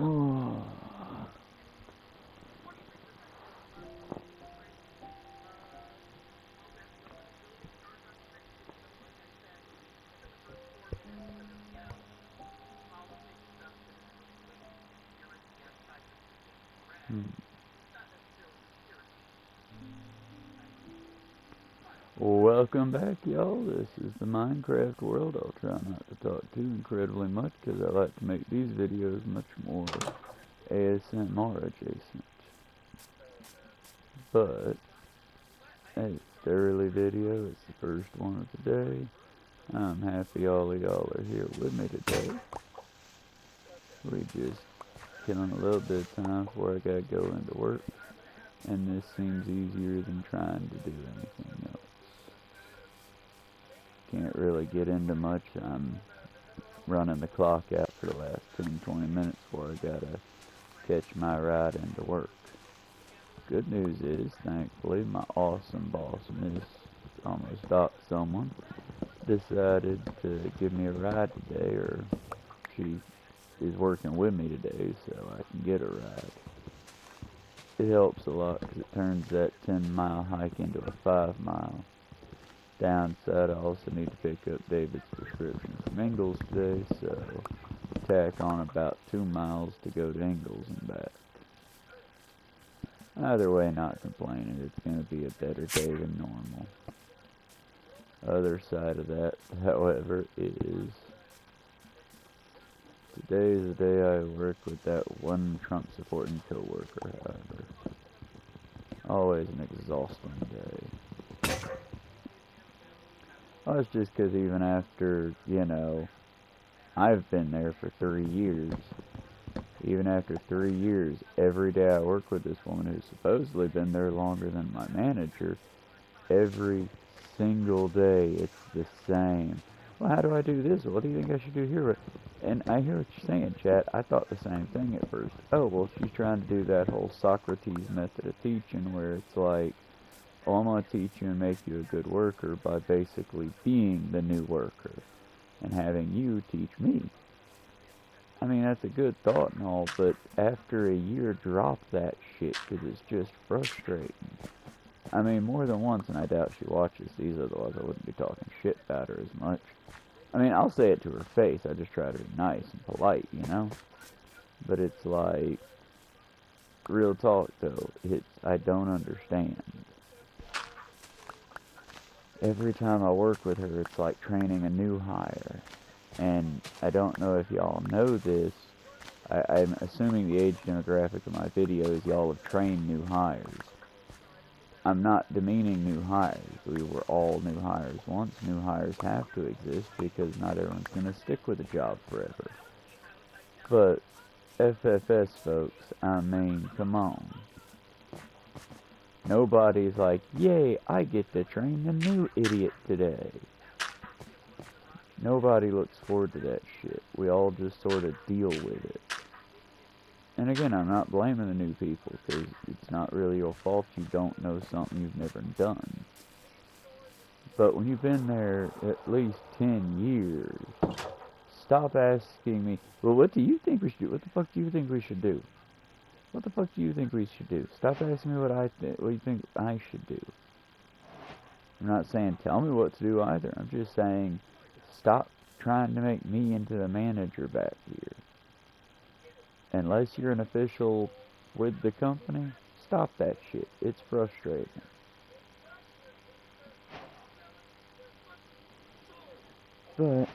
Oh. Welcome back, y'all. This is the Minecraft world. I'll try not to talk too incredibly much because I like to make these videos much more ASMR adjacent. But, hey, it's the early video. It's the first one of the day. I'm happy all of y'all are here with me today. We just killing a little bit of time before I gotta go into work. And this seems easier than trying to do anything else. Can't really get into much. I'm running the clock out for the last 10-20 minutes before I gotta catch my ride into work. Good news is, thankfully, my awesome boss, Miss Almost Dot Someone, decided to give me a ride today, or she is working with me today so I can get a ride. It helps a lot because it turns that 10-mile hike into a 5-mile. Downside, I also need to pick up David's prescription from Ingles today, so tack on about 2 miles to go to Ingles and back. Either way, not complaining. It's going to be a better day than normal. Other side of that, however, is today is the day I work with that one Trump-supporting coworker, however. Always an exhausting day. Well, it's just because even after, I've been there for 3 years. Even after 3 years, every day I work with this woman who's supposedly been there longer than my manager, every single day it's the same. Well, how do I do this? What do you think I should do here? And I hear what you're saying, chat. I thought the same thing at first. Oh, well, she's trying to do that whole Socrates method of teaching where it's like, oh, I'm going to teach you and make you a good worker by basically being the new worker and having you teach me. I mean, that's a good thought and all, but after a year, drop that shit because it's just frustrating. I mean, more than once, and I doubt she watches these, otherwise I wouldn't be talking shit about her as much. I mean, I'll say it to her face, I just try to be nice and polite, But it's like, real talk though, I don't understand. Every time I work with her, it's like training a new hire. And I don't know if y'all know this, I'm assuming the age demographic of my videos, y'all have trained new hires. I'm not demeaning new hires. We were all new hires once. New hires have to exist because not everyone's going to stick with a job forever. But FFS folks, I mean, come on. Nobody's like, yay, I get to train the new idiot today. Nobody looks forward to that shit. We all just sort of deal with it. And again, I'm not blaming the new people, because it's not really your fault you don't know something you've never done. But when you've been there at least 10 years, stop asking me, well, what do you think we should do? What the fuck do you think we should do? What the fuck do you think we should do? Stop asking me what you think I should do. I'm not saying tell me what to do either. I'm just saying stop trying to make me into the manager back here. Unless you're an official with the company, stop that shit. It's frustrating. But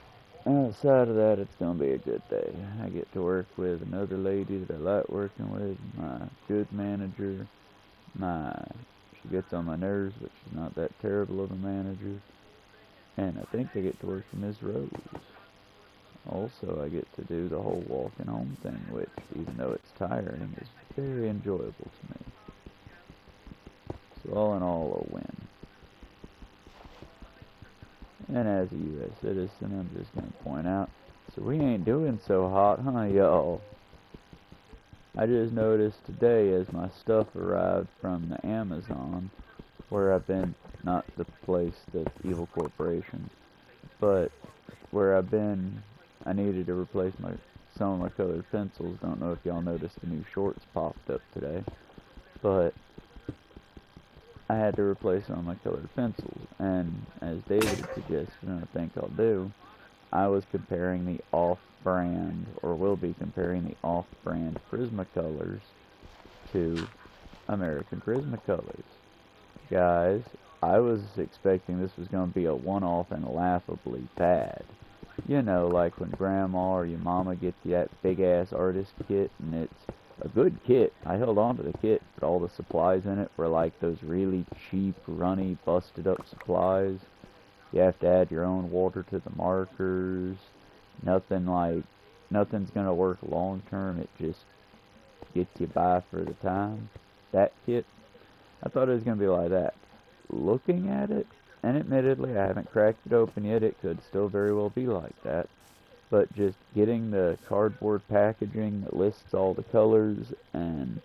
outside of that, it's going to be a good day. I get to work with another lady that I like working with, my good manager. She gets on my nerves, but she's not that terrible of a manager. And I think I get to work with Ms. Rose. Also, I get to do the whole walking home thing, which, even though it's tiring, is very enjoyable to me. So all in all, a win. And as a U.S. citizen, I'm just going to point out, so we ain't doing so hot, huh, y'all? I just noticed today as my stuff arrived from the Amazon, where I've been, not the place, the evil corporation, but where I've been, I needed to replace some of my colored pencils. Don't know if y'all noticed the new shorts popped up today, but I had to replace some of my colored pencils, and as David had suggested, and I think I'll do, I was comparing the off-brand, or will be comparing the off-brand Prismacolors to American Prismacolors. Guys, I was expecting this was going to be a one-off and laughably bad. You know, like when grandma or your mama gets you that big-ass artist kit, and it's a good kit. I held on to the kit, but all the supplies in it were like those really cheap, runny, busted-up supplies. You have to add your own water to the markers. Nothing's going to work long-term. It just gets you by for the time. That kit, I thought it was going to be like that. Looking at it, and admittedly I haven't cracked it open yet, it could still very well be like that. But just getting the cardboard packaging that lists all the colors and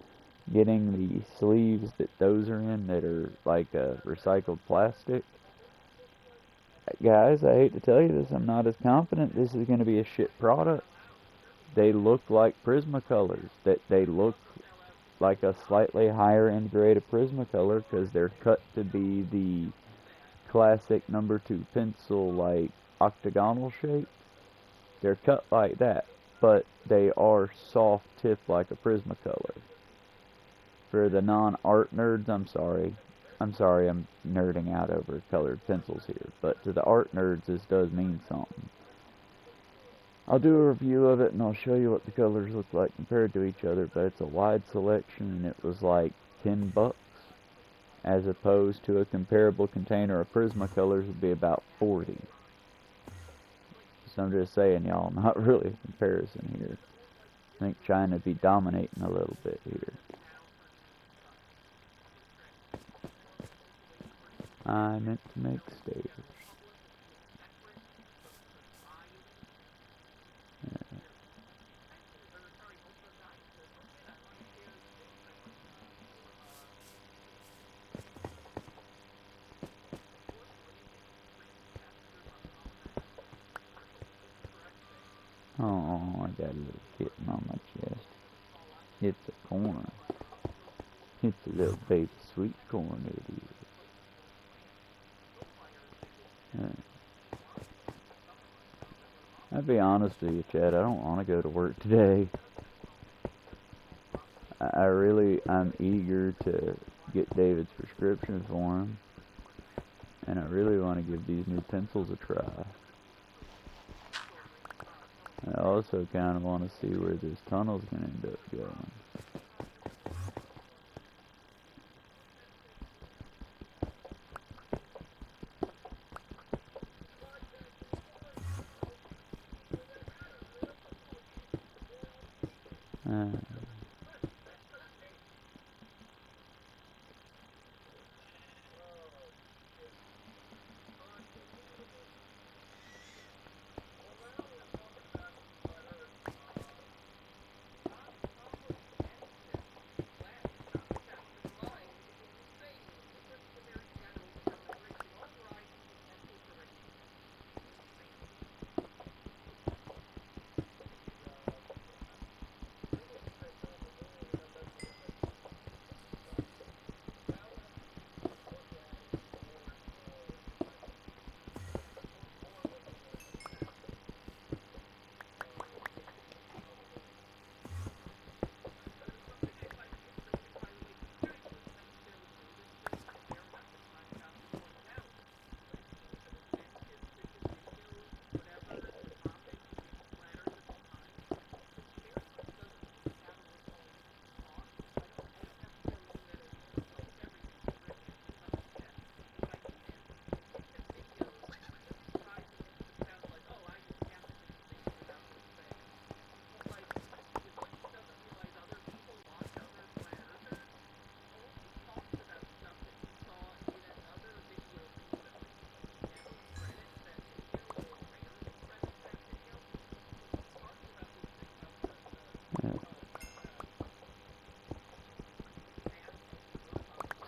getting the sleeves that those are in that are like a recycled plastic. Guys, I hate to tell you this, I'm not as confident this is going to be a shit product. They look like Prismacolors. They look like a slightly higher end grade of Prismacolor because they're cut to be the classic #2 pencil, like octagonal shape. They're cut like that, but they are soft tip like a Prismacolor. For the non-art nerds, I'm sorry I'm nerding out over colored pencils here, but to the art nerds this does mean something. I'll do a review of it and I'll show you what the colors look like compared to each other, but it's a wide selection and it was like $10, as opposed to a comparable container of Prismacolors would be about 40. So I'm just saying, y'all, not really a comparison here. I think China would be dominating a little bit here. I meant to make stairs. Oh, I got a little kitten on my chest. It's a corn. It's a little baby sweet corn, it is. I'll be honest with you, Chad, I don't want to go to work today. I'm eager to get David's prescription for him. And I really want to give these new pencils a try. I also kind of want to see where this tunnel's going to end up going.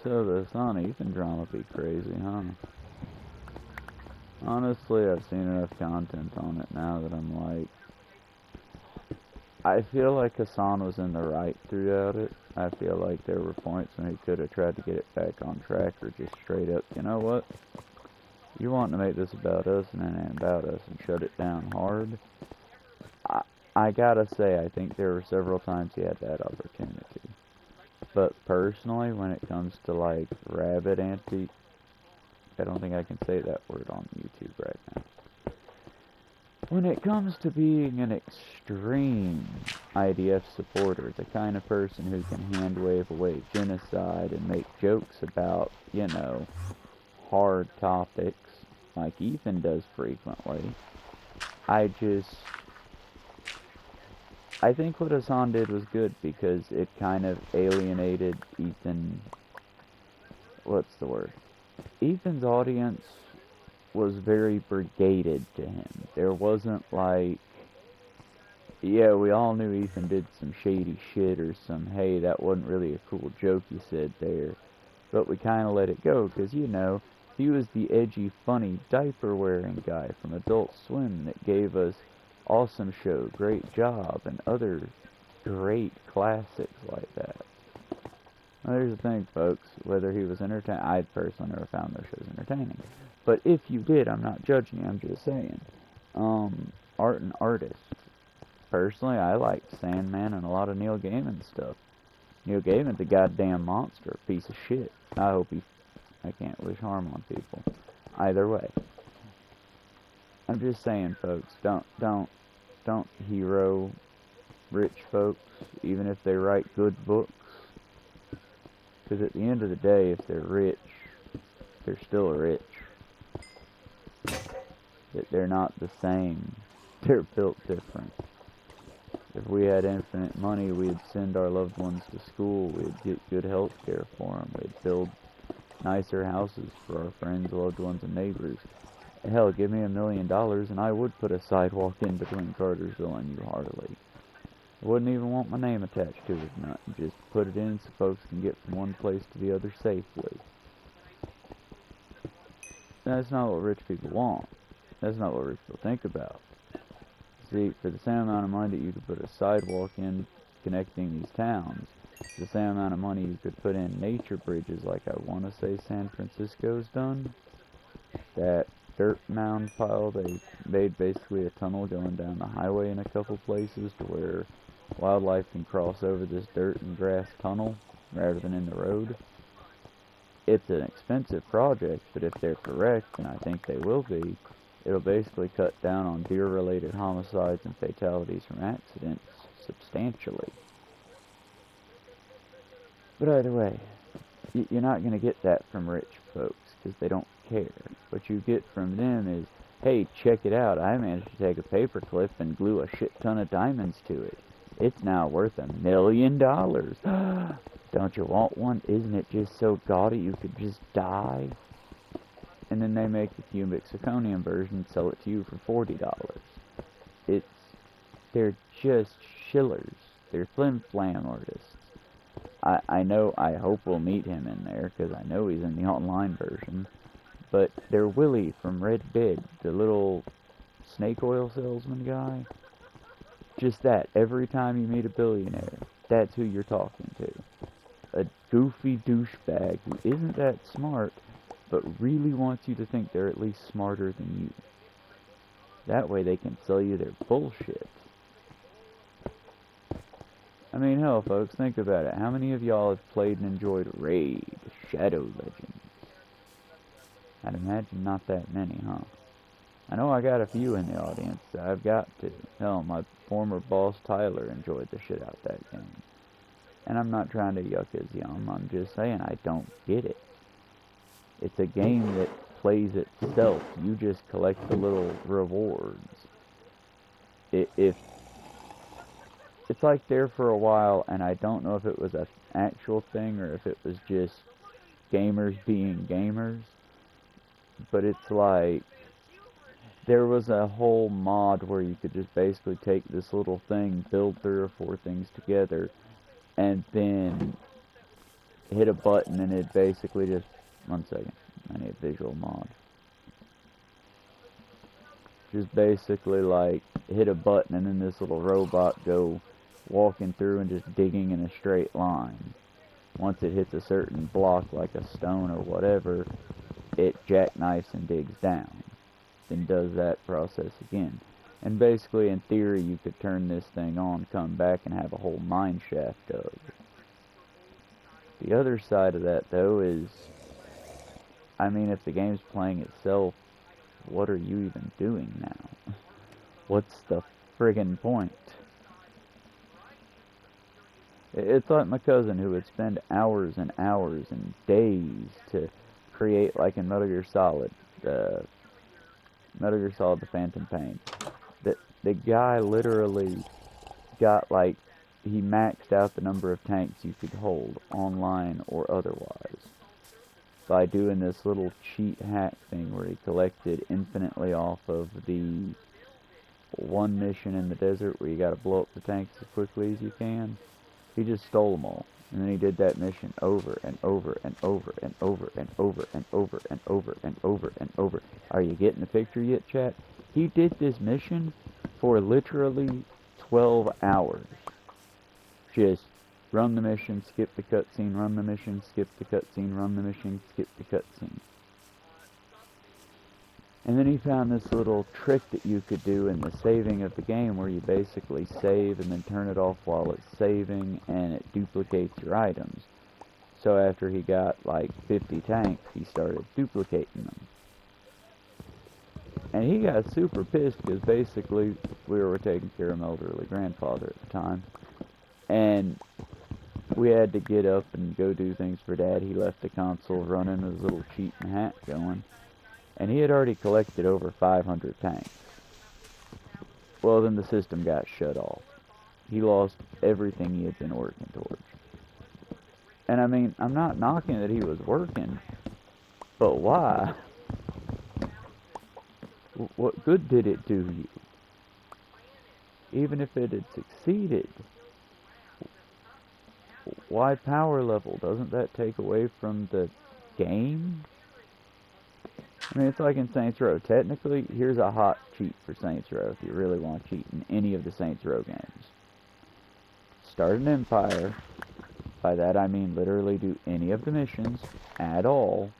So the Son Ethan drama be crazy, huh? Honestly, I've seen enough content on it now that I'm like, I feel like Hassan was in the right throughout it. I feel like there were points when he could have tried to get it back on track, or just straight up, you know what? You want to make this about us and it ain't about us, and shut it down hard. I gotta say, I think there were several times he had that opportunity. But personally, when it comes to like rabbit anti, I don't think I can say that word on YouTube right now. When it comes to being an extreme IDF supporter, the kind of person who can hand-wave away genocide and make jokes about, you know, hard topics, like Ethan does frequently, I think what Hassan did was good, because it kind of alienated Ethan. What's the word? Ethan's audience was very brigaded to him. There wasn't like, yeah, we all knew Ethan did some shady shit, or some, hey, that wasn't really a cool joke you said there, but we kind of let it go, because, you know, he was the edgy, funny, diaper-wearing guy from Adult Swim that gave us Awesome Show, Great Job, and other great classics like that. Well, here's the thing, folks. Whether he was entertaining, I personally never found those shows entertaining. But if you did, I'm not judging you, I'm just saying. Art and artists. Personally, I liked Sandman and a lot of Neil Gaiman stuff. Neil Gaiman's a goddamn monster, a piece of shit. I can't wish harm on people. Either way. I'm just saying, folks, don't hero rich folks, even if they write good books. Because at the end of the day, if they're rich, they're still rich. They're not the same. They're built different. If we had infinite money, we'd send our loved ones to school, we'd get good health care for them, we'd build nicer houses for our friends, loved ones, and neighbors. Hell, give me $1 million and I would put a sidewalk in between Cartersville and New Harley. I wouldn't even want my name attached to it, nothing. Just put it in so folks can get from one place to the other safely. That's not what rich people want. That's not what rich people think about. See, for the same amount of money that you could put a sidewalk in connecting these towns, the same amount of money you could put in nature bridges like I want to say San Francisco's done. That dirt mound pile, they made basically a tunnel going down the highway in a couple places to where wildlife can cross over this dirt and grass tunnel rather than in the road. It's an expensive project, but if they're correct, and I think they will be, it'll basically cut down on deer-related homicides and fatalities from accidents substantially. But either way, you're not going to get that from rich folks, because they don't care. What you get from them is, hey, check it out, I managed to take a paper clip and glue a shit ton of diamonds to it. It's now worth $1 million. Don't you want one? Isn't it just so gaudy you could just die? And then they make the cubic zirconium version and sell it to you for $40. They're just shillers. They're flim-flam artists. I know, I hope we'll meet him in there, because I know he's in the online version. But they're Willie from Red Bid, the little snake oil salesman guy. Just that, every time you meet a billionaire, that's who you're talking to. A goofy douchebag who isn't that smart, but really wants you to think they're at least smarter than you. That way they can sell you their bullshit. I mean, hell, folks, think about it. How many of y'all have played and enjoyed Raid, Shadow Legends? I'd imagine not that many, huh? I know I got a few in the audience. I've got to. Hell, my former boss Tyler enjoyed the shit out that game. And I'm not trying to yuck his yum. I'm just saying I don't get it. It's a game that plays itself. You just collect the little rewards. If it's like there for a while, and I don't know if it was an actual thing or if it was just gamers being gamers, but it's like there was a whole mod where you could just basically take this little thing, build 3 or 4 things together, and then hit a button and it basically just, one second, I need a visual mod. Just basically like hit a button and then this little robot go walking through and just digging in a straight line. Once it hits a certain block like a stone or whatever, it jackknifes and digs down. Then does that process again. And basically in theory you could turn this thing on, come back and have a whole mine shaft dug. The other side of that though is, I mean, if the game's playing itself, what are you even doing now? What's the friggin' point? It's like my cousin who would spend hours and hours and days to create, like in Metal Gear Solid, The Phantom Pain. The guy literally got, like, he maxed out the number of tanks you could hold, online or otherwise, by doing this little cheat hack thing where he collected infinitely off of the one mission in the desert where you gotta blow up the tanks as quickly as you can. He just stole them all. And then he did that mission over and over and over and over and over and over and over and over and over. Are you getting the picture yet, chat? He did this mission for literally 12 hours. Just run the mission, skip the cutscene, run the mission, skip the cutscene, run the mission, skip the cutscene. And then he found this little trick that you could do in the saving of the game where you basically save and then turn it off while it's saving and it duplicates your items. So after he got like 50 tanks, he started duplicating them. And he got super pissed because basically we were taking care of my elderly grandfather at the time. And we had to get up and go do things for Dad. He left the console running, his little cheating hat going. And he had already collected over 500 tanks. Well, then the system got shut off. He lost everything he had been working towards. And I mean, I'm not knocking that he was working, but why? What good did it do you? Even if it had succeeded, why power level? Doesn't that take away from the game? I mean, it's like in Saints Row. Technically, here's a hot cheat for Saints Row if you really want to cheat in any of the Saints Row games. Start an empire. By that I mean literally do any of the missions at all.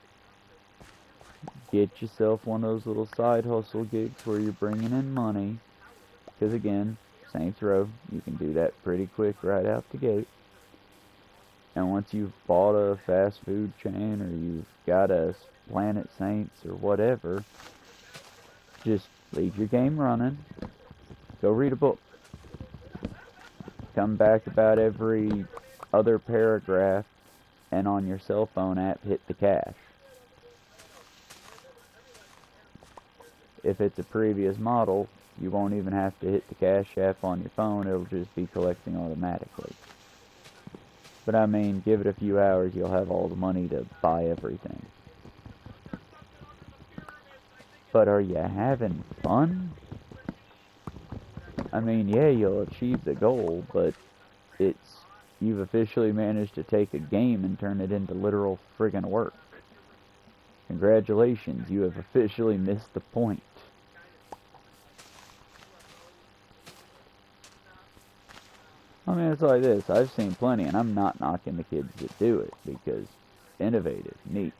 Get yourself one of those little side hustle gigs where you're bringing in money. Because again, Saints Row, you can do that pretty quick right out the gate. And once you've bought a fast food chain or you've got a Planet Saints or whatever, just leave your game running, go read a book, come back about every other paragraph, and on your cell phone app hit the cache. If it's a previous model, you won't even have to hit the cache app on your phone, it'll just be collecting automatically. But I mean, give it a few hours, you'll have all the money to buy everything. But are you having fun? I mean, yeah, you'll achieve the goal, but you've officially managed to take a game and turn it into literal friggin' work. Congratulations, you have officially missed the point. I mean, it's like this. I've seen plenty, and I'm not knocking the kids that do it, because innovative, neat.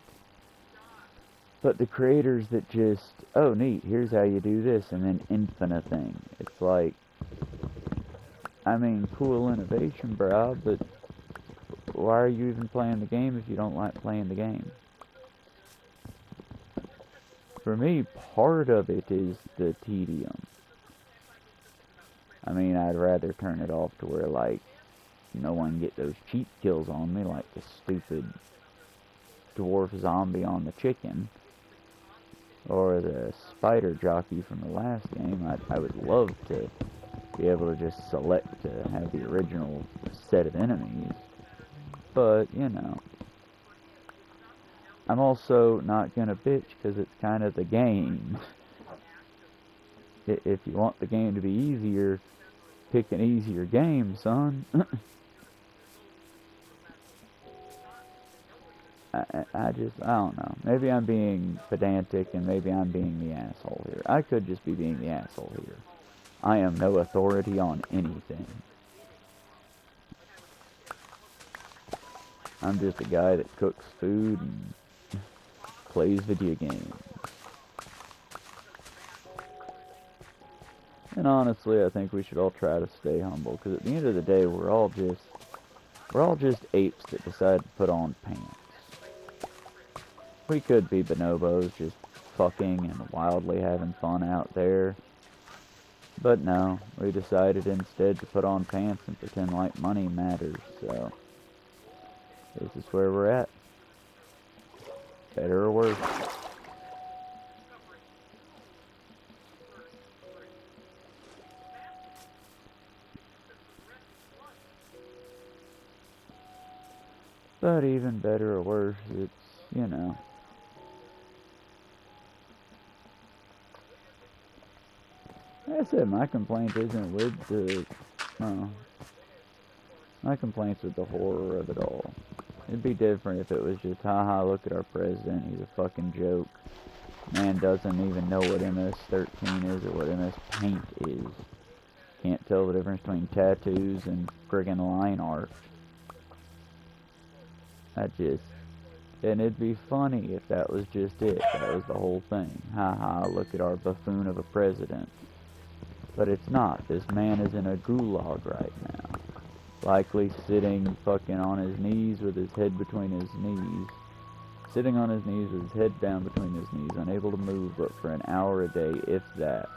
But the creators that just, oh neat, here's how you do this, and then infinite thing. It's like, I mean, cool innovation, bro, but why are you even playing the game if you don't like playing the game? For me, part of it is the tedium. I mean, I'd rather turn it off to where, like, no one get those cheat kills on me, like the stupid dwarf zombie on the chicken. Or the spider jockey from the last game. I would love to be able to just select to have the original set of enemies. But, you know. I'm also not gonna bitch because it's kind of the game. If you want the game to be easier, pick an easier game, son. I don't know. Maybe I'm being pedantic and maybe I'm being the asshole here. I could just be being the asshole here. I am no authority on anything. I'm just a guy that cooks food and plays video games. And honestly, I think we should all try to stay humble, because at the end of the day, we're all just apes that decide to put on pants. We could be bonobos, just fucking and wildly having fun out there. But no, we decided instead to put on pants and pretend like money matters, so this is where we're at. Better or worse. But even better or worse, it's, you know. Like I said, my complaint isn't with the, my complaint's with the horror of it all. It'd be different if it was just, haha, look at our president, he's a fucking joke. Man doesn't even know what MS-13 is or what MS Paint is. Can't tell the difference between tattoos and friggin' line art. And it'd be funny if that was just it. That was the whole thing. Haha, look at our buffoon of a president. But it's not. This man is in a gulag right now. Likely sitting fucking on his knees with his head between his knees. Sitting on his knees with his head down between his knees, unable to move but for an hour a day, if that.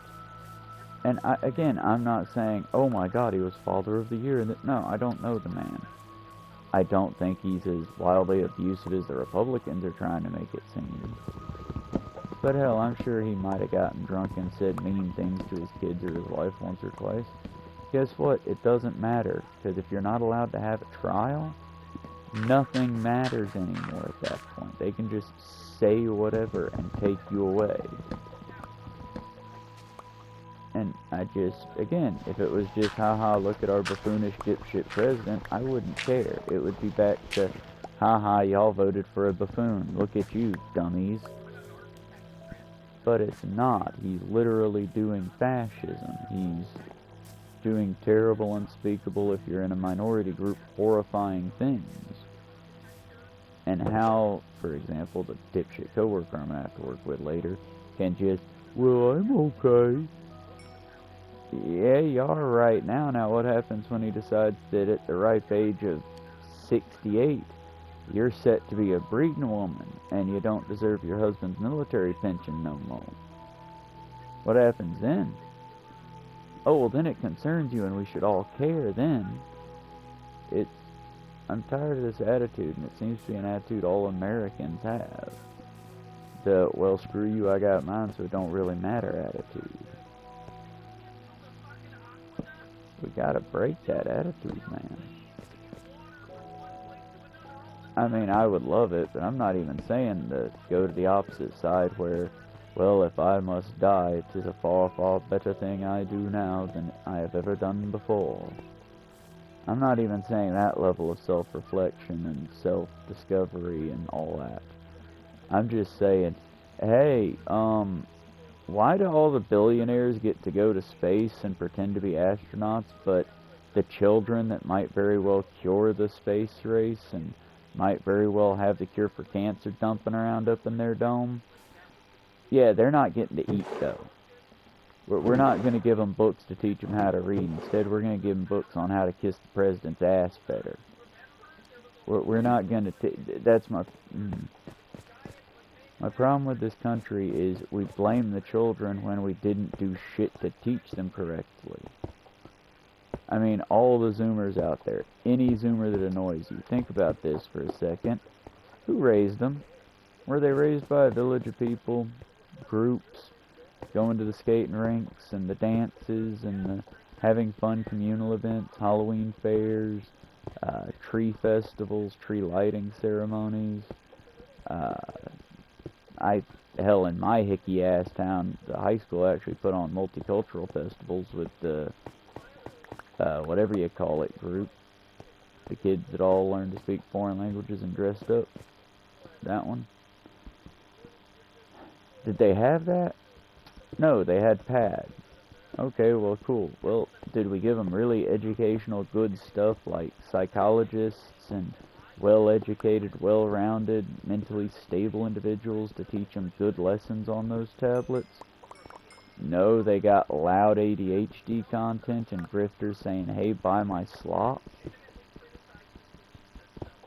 And again, I'm not saying, oh my god, he was Father of the Year. No, I don't know the man. I don't think he's as wildly abusive as the Republicans are trying to make it seem. But hell, I'm sure he might have gotten drunk and said mean things to his kids or his wife once or twice. Guess what? It doesn't matter, because if you're not allowed to have a trial, nothing matters anymore at that point. They can just say whatever and take you away. And again, if it was just, haha, look at our buffoonish dipshit president, I wouldn't care. It would be back to, haha, y'all voted for a buffoon. Look at you, dummies. But it's not. He's literally doing fascism. He's doing terrible, unspeakable, if you're in a minority group, horrifying things. And how, for example, the dipshit coworker I'm going to have to work with later can just, well, I'm okay. Yeah, you are right now. Now, what happens when he decides that at the ripe age of 68, you're set to be a breeding woman, and you don't deserve your husband's military pension no more? What happens then? Oh, well, then it concerns you, and we should all care then. I'm tired of this attitude, and it seems to be an attitude all Americans have. The, well, screw you, I got mine, so it don't really matter attitude. We gotta break that attitude, man. I mean, I would love it, but I'm not even saying to go to the opposite side where, well, if I must die, 'tis a far, far better thing I do now than I have ever done before. I'm not even saying that level of self-reflection and self-discovery and all that. I'm just saying, hey, why do all the billionaires get to go to space and pretend to be astronauts, but the children that might very well cure the space race and might very well have the cure for cancer dumping around up in their dome? Yeah, they're not getting to eat, though. We're not going to give them books to teach them how to read. Instead, we're going to give them books on how to kiss the president's ass better. We're not going to... That's my... My problem with this country is we blame the children when we didn't do shit to teach them correctly. I mean, all the Zoomers out there, any Zoomer that annoys you, think about this for a second. Who raised them? Were they raised by a village of people, groups, going to the skating rinks and the dances and the having fun communal events, Halloween fairs, tree festivals, tree lighting ceremonies? Hell, in my hickey-ass town, the high school actually put on multicultural festivals with the, whatever you call it, group. The kids that all learned to speak foreign languages and dressed up. That one. Did they have that? No, they had pad. Okay, well, cool. Well, did we give them really educational, good stuff like psychologists and well-educated, well-rounded, mentally stable individuals to teach them good lessons on those tablets? No, they got loud ADHD content and grifters saying, hey, buy my slop.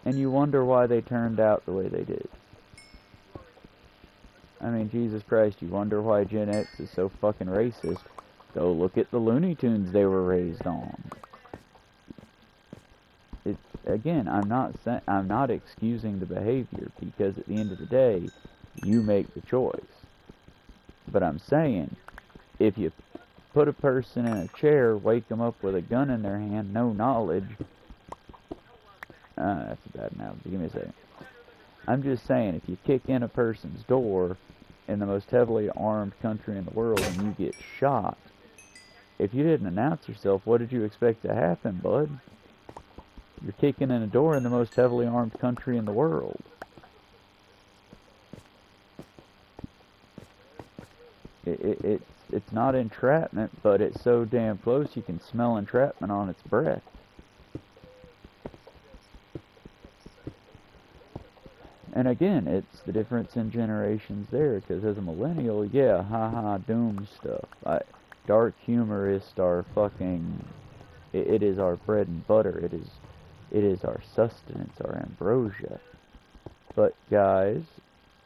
And you wonder why they turned out the way they did. I mean, Jesus Christ, you wonder why Gen X is so fucking racist. Go look at the Looney Tunes they were raised on. It's, again, I'm not excusing the behavior, because at the end of the day, you make the choice. But I'm saying, if you put a person in a chair, wake them up with a gun in their hand, no knowledge... that's a bad analogy. Give me a second. I'm just saying, if you kick in a person's door in the most heavily armed country in the world and you get shot, if you didn't announce yourself, what did you expect to happen, bud? You're kicking in a door in the most heavily armed country in the world. It's not entrapment, but it's so damn close you can smell entrapment on its breath. And again, it's the difference in generations there, because as a millennial, yeah, haha, doom stuff. Dark humor is our fucking... It is our bread and butter. It is our sustenance, our ambrosia. But guys,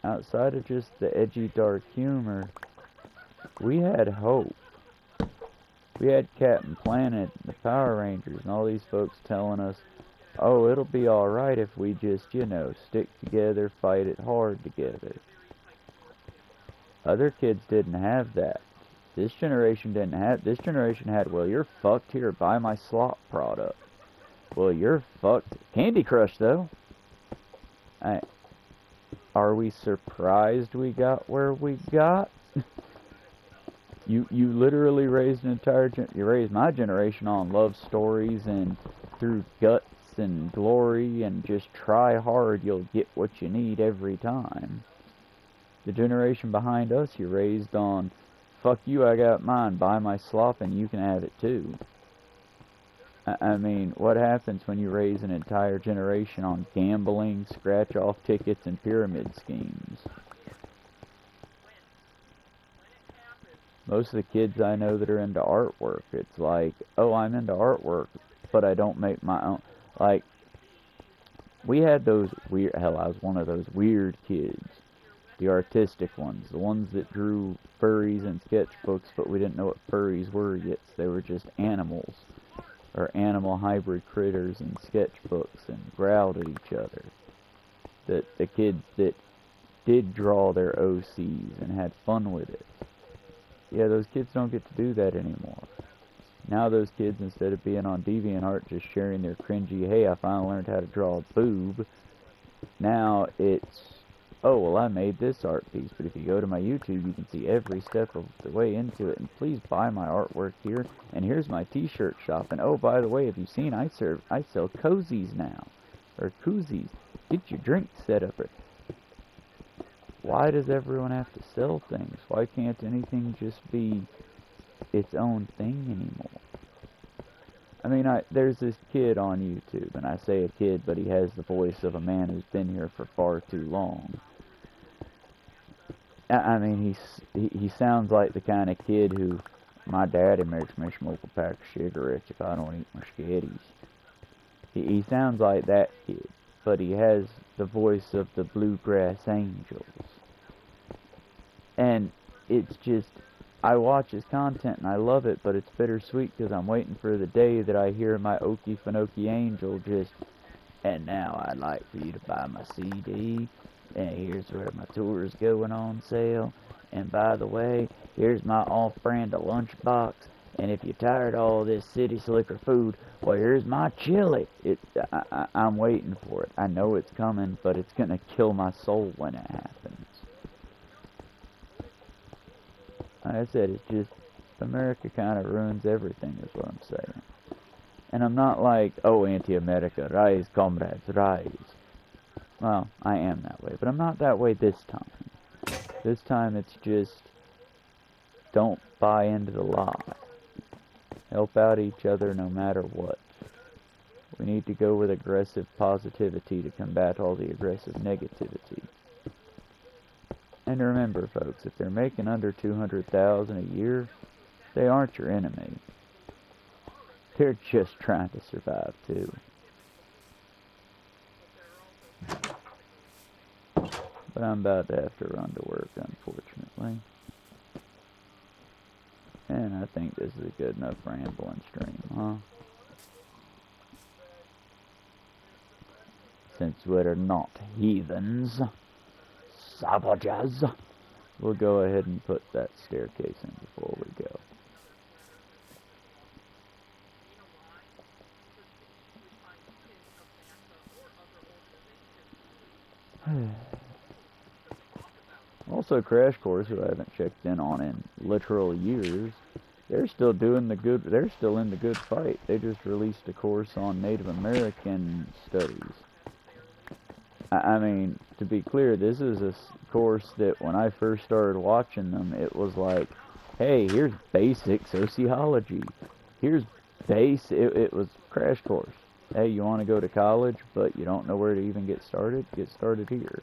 outside of just the edgy dark humor, we had hope. We had Captain Planet, the Power Rangers, and all these folks telling us, oh, it'll be alright if we just, you know, stick together, fight it hard together. Other kids didn't have that. This generation didn't have, this generation had, well, you're fucked, here, buy my slop product. Well, you're fucked. Candy Crush, though. Are we surprised we got where we got? You literally raised an entire, you raised my generation on love stories and through guts and glory and just try hard, you'll get what you need every time. The generation behind us, you raised on, fuck you, I got mine, buy my slop and you can have it too. I mean, what happens when you raise an entire generation on gambling, scratch-off tickets, and pyramid schemes? Most of the kids I know that are into artwork, it's like, oh, I'm into artwork, but I don't make my own. Like, we had those weird, hell, I was one of those weird kids. The artistic ones. The ones that drew furries and sketchbooks, but we didn't know what furries were yet. So they were just animals. Or animal hybrid critters in sketchbooks and growled at each other. The kids that did draw their OCs and had fun with it. Yeah, those kids don't get to do that anymore. Now those kids, instead of being on DeviantArt just sharing their cringy, hey, I finally learned how to draw a boob, now it's, oh, well, I made this art piece, but if you go to my YouTube, you can see every step of the way into it, and please buy my artwork here, and here's my t-shirt shop, and oh, by the way, have you seen, I sell cozies now, or koozies, get your drink set up. Why does everyone have to sell things? Why can't anything just be its own thing anymore? I mean, there's this kid on YouTube, and I say a kid, but he has the voice of a man who's been here for far too long. I mean, he sounds like the kind of kid who, my daddy makes me smoke a pack of cigarettes if I don't eat my sketties. He sounds like that kid, but he has the voice of the Bluegrass Angels. And it's just, I watch his content and I love it, but it's bittersweet because I'm waiting for the day that I hear my Okie Finokie Angel just, and now I'd like for you to buy my CD, and here's where my tour is going on sale, and by the way, here's my off-brand lunchbox, and if you're tired of all this city slicker food, well, here's my chili. I'm waiting for it. I know it's coming, but it's gonna kill my soul when it happens. Like I said, it's just, America kind of ruins everything, is what I'm saying. And I'm not like, oh, anti-America, rise, comrades, rise. Well, I am that way, but I'm not that way this time. This time it's just, don't buy into the lie. Help out each other no matter what. We need to go with aggressive positivity to combat all the aggressive negativity. And remember, folks, if they're making under $200,000 a year, they aren't your enemy. They're just trying to survive too. But I'm about to have to run to work, unfortunately. And I think this is a good enough rambling stream, huh? Since we're not heathens, savages, we'll go ahead and put that staircase in before we go. Also, Crash Course, who I haven't checked in on in literal years, they're still doing the good. They're still in the good fight. They just released a course on Native American studies. I mean, to be clear, this is a course that when I first started watching them, it was like, hey, here's basic sociology. Here's it was Crash Course. Hey, you want to go to college, but you don't know where to even get started? Get started here.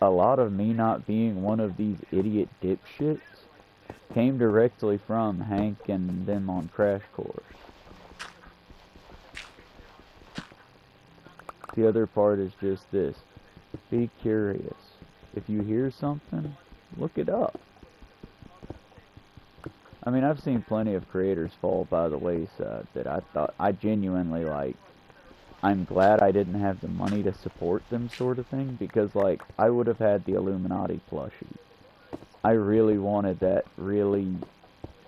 A lot of me not being one of these idiot dipshits came directly from Hank and them on Crash Course. The other part is just this. Be curious. If you hear something, look it up. I mean, I've seen plenty of creators fall by the wayside that I thought, I genuinely, like, I'm glad I didn't have the money to support them sort of thing, because, like, I would have had the Illuminati plushie. I really wanted that, really,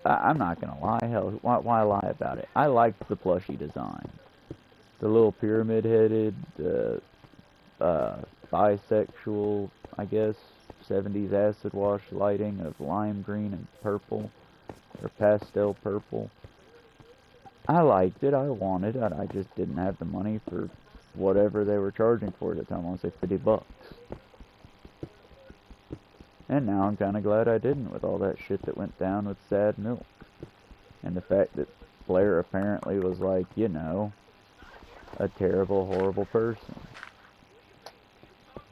I'm not gonna lie, hell, why lie about it? I liked the plushie design. The little pyramid-headed, bisexual, I guess, 70s acid wash lighting of lime green and purple, or pastel purple. I liked it, I wanted it, I just didn't have the money for whatever they were charging for it at the time. I want to say $50. And now I'm kind of glad I didn't, with all that shit that went down with Sad Milk. And the fact that Blair apparently was like, you know, a terrible, horrible person.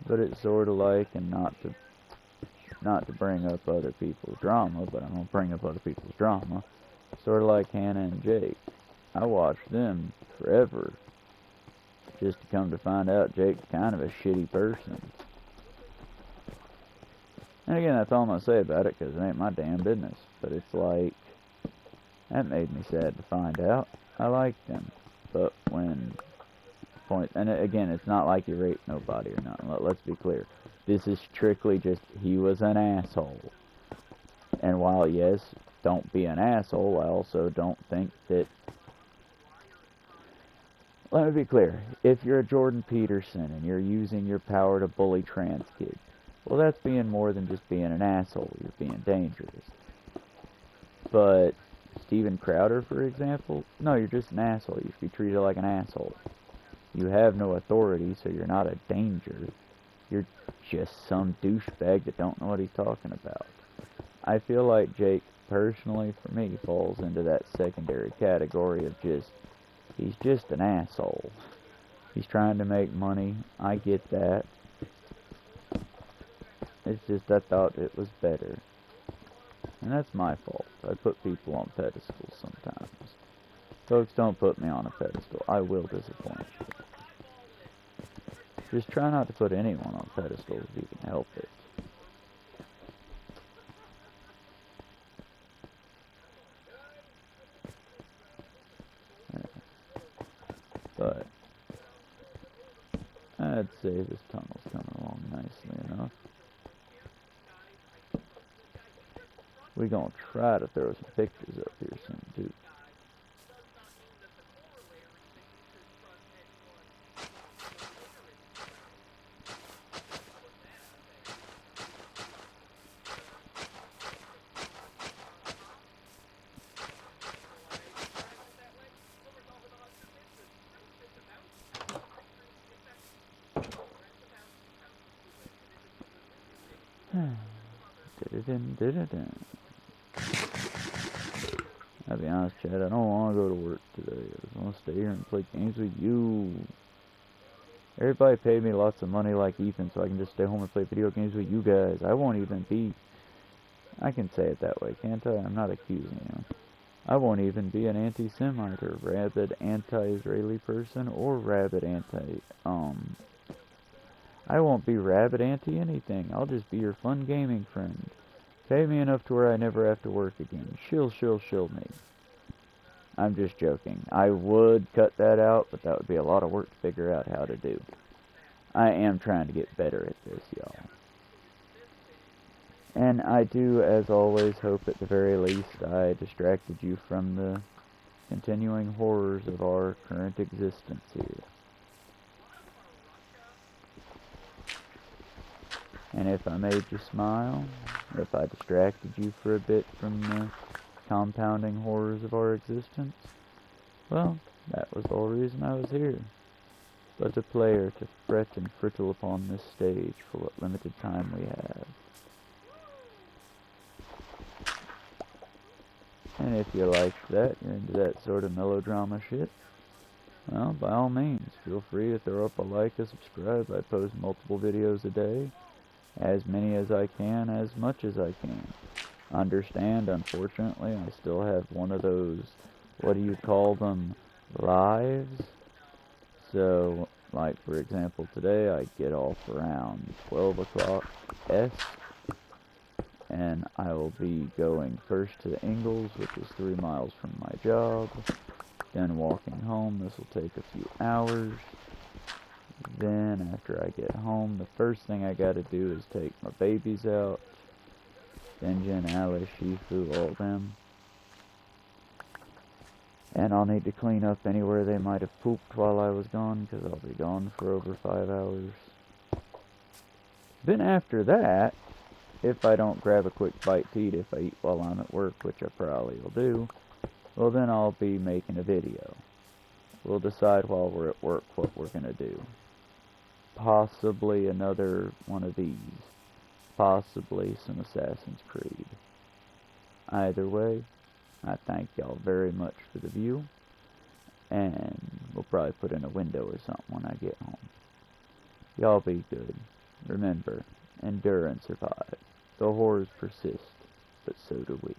But it's sort of like, and not to bring up other people's drama, but I'm going to bring up other people's drama, sort of like Hannah and Jake. I watched them forever, just to come to find out Jake's kind of a shitty person. And again, that's all I'm going to say about it, because it ain't my damn business. But it's like, that made me sad to find out. I liked him. But when, and again, it's not like he raped nobody or nothing. Let's be clear. This is strictly just, he was an asshole. And while, yes, don't be an asshole, I also don't think that, let me be clear, if you're a Jordan Peterson and you're using your power to bully trans kids, well, that's being more than just being an asshole. You're being dangerous. But Steven Crowder, for example, no, you're just an asshole. You should be treated like an asshole. You have no authority, so you're not a danger. You're just some douchebag that don't know what he's talking about. I feel like Jake, personally, for me, falls into that secondary category of just, he's just an asshole. He's trying to make money. I get that. It's just I thought it was better. And that's my fault. I put people on pedestals sometimes. Folks, don't put me on a pedestal. I will disappoint you. Just try not to put anyone on pedestals if you can help it. But I'd say this tunnel's coming along nicely enough. We're gonna try to throw some pictures up here soon too. I'll be honest, Chad, I don't want to go to work today. I just want to stay here and play games with you. Everybody paid me lots of money like Ethan so I can just stay home and play video games with you guys. I won't even be... I can say it that way, can't I? I'm not accusing you. I won't even be an anti-Semite or rabid anti-Israeli person or rabid I won't be rabid anti-anything. I'll just be your fun gaming friend. Pay me enough to where I never have to work again. Shill me. I'm just joking. I would cut that out, but that would be a lot of work to figure out how to do. I am trying to get better at this, y'all. And I do, as always, hope at the very least I distracted you from the continuing horrors of our current existence here. And if I made you smile, or if I distracted you for a bit from the compounding horrors of our existence, well, that was the whole reason I was here. But a player to fret and frittle upon this stage for what limited time we have. And if you like that, you're into that sort of melodrama shit, well, by all means, feel free to throw up a like and subscribe. I post multiple videos a day. As many as I can, as much as I can. Understand, unfortunately, I still have one of those, what do you call them, lives? So, like for example, today I get off around 12 o'clock and I will be going first to the Ingalls, which is 3 miles from my job, then walking home. This will take a few hours. Then, after I get home, the first thing I gotta do is take my babies out. Benjen, Ali, Shifu, all them. And I'll need to clean up anywhere they might have pooped while I was gone, because I'll be gone for over 5 hours. Then after that, if I don't grab a quick bite to eat if I eat while I'm at work, which I probably will do, well then I'll be making a video. We'll decide while we're at work what we're gonna do. Possibly another one of these. Possibly some Assassin's Creed. Either way, I thank y'all very much for the view. And we'll probably put in a window or something when I get home. Y'all be good. Remember, endure and survive. The horrors persist, but so do we.